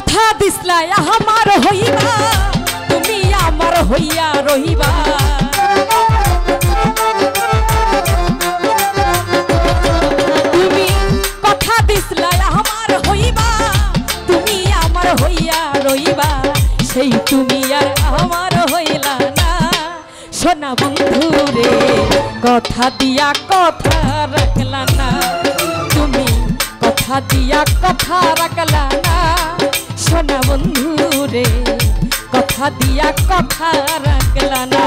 কথা দিসলাই আমার হইবা তুমি আমার হইয়া রহিবা তুমি কথা দিসলাই আমার হইবা তুমি আমার হইয়া রহিবা সেই তুমি আর আমার হইলা না সোনা বন্ধু রে কথা দিয়া কথা রাখলা না তুমি কথা দিয়া কথা রাখলা না সোনা বন্ধু রে কথা দিয়া কথা রাখলা না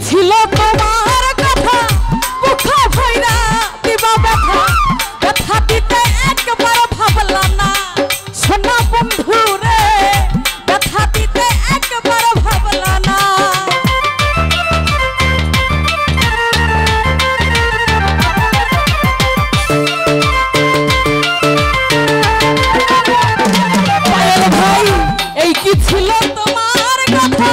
ছিল তোমার কথা মুখ ভৈরা দিবা ব্যথা ব্যথা দিতে একবার ভাবলা না সোনা বন্ধু রে ব্যথা দিতে একবার ভাবলা না ভাই এই কি ছিল তোমার কথা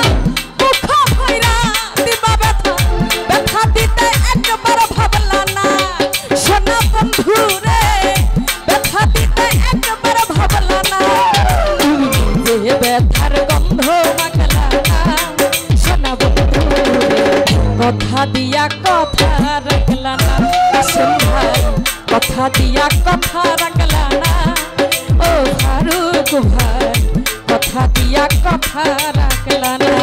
কথা দিয়া কথা রাখলা না ভাই কথা দিয়া কথা রাখলা না ও ফারুক ভাই কথা দিয়া কথা রাখলা না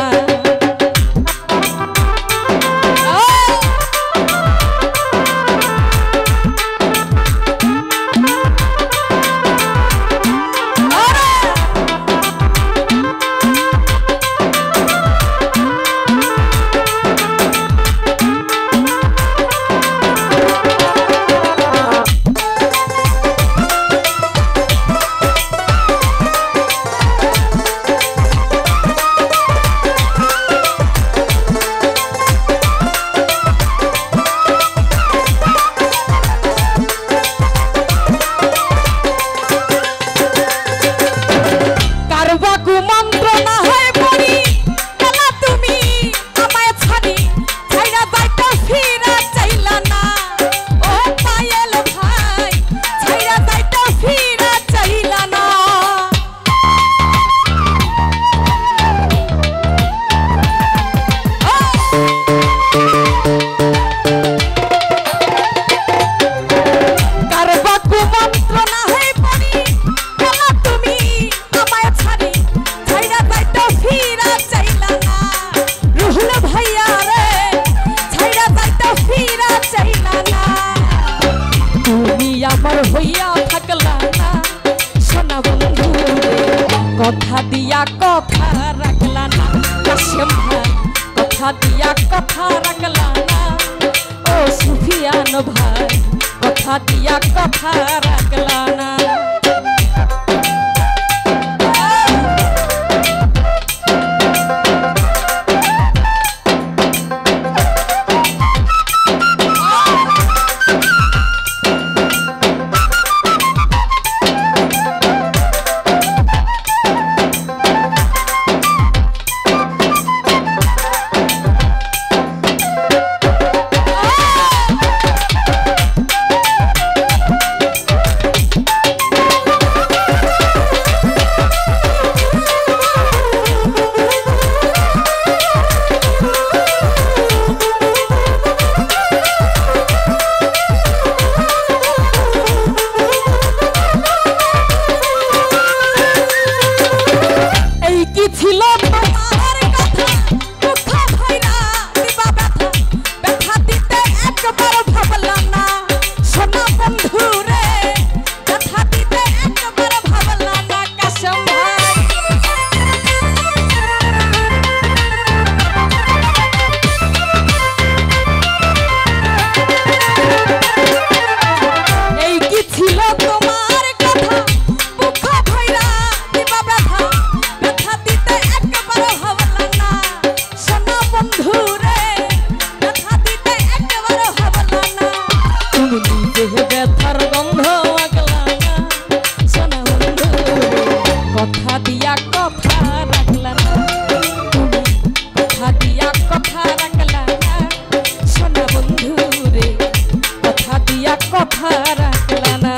কথা দিয়া কথা রাখলা না কাশেম ভাই কথা দিয়া কথা রাখলা না ও সুফিয়ান ভাই কথা দিয়া কথা রাখলা না দিয়া কথা রাখলা না তুমি কথা দিয়া কথা রাখলা না সোনা বন্ধু রে কথা দিয়া কথা রাখলা না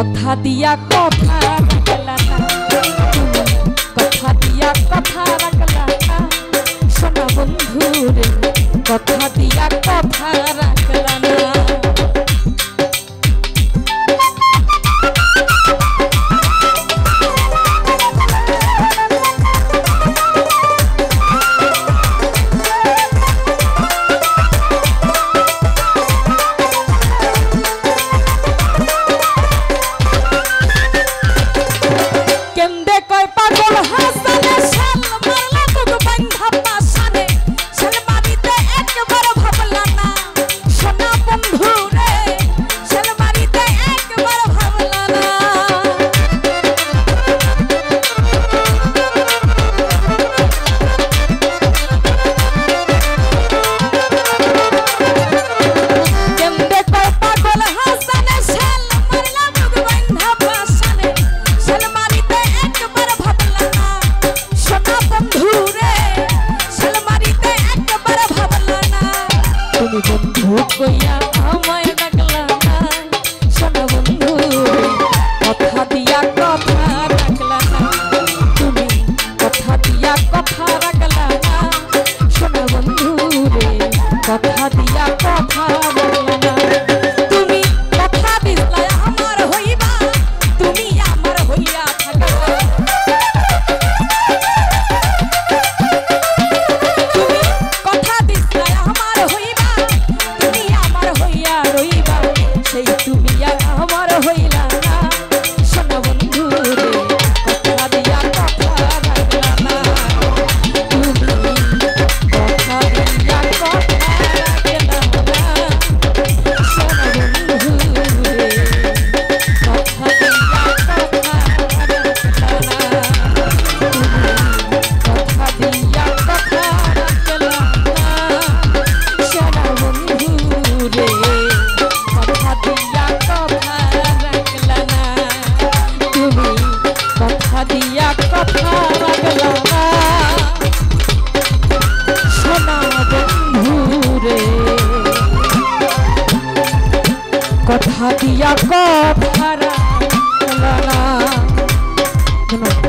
কথা দিয়া কথা রাখলা না কথা দিয়া কথা রাখলা না সোনা বন্ধু রে কথা দিয়া কথা রাখলা না সেই তুমি আর আমার হইলা না সোনা বন্ধু রে কথা দিয়া কথা রাখলা না তুমি কথা দিয়া কথা রাখলা না সোনা বন্ধু রে কথা দিয়া কথা রাখলা না কথা দিয়া কথা রাখলা না সোনা বন্ধু রে কথা দিয়া কথা রাখলা না তুমি কথা দিয়া কথা রাখলা না সোনা বন্ধু রে কথা দিয়া কথা রাখলা না।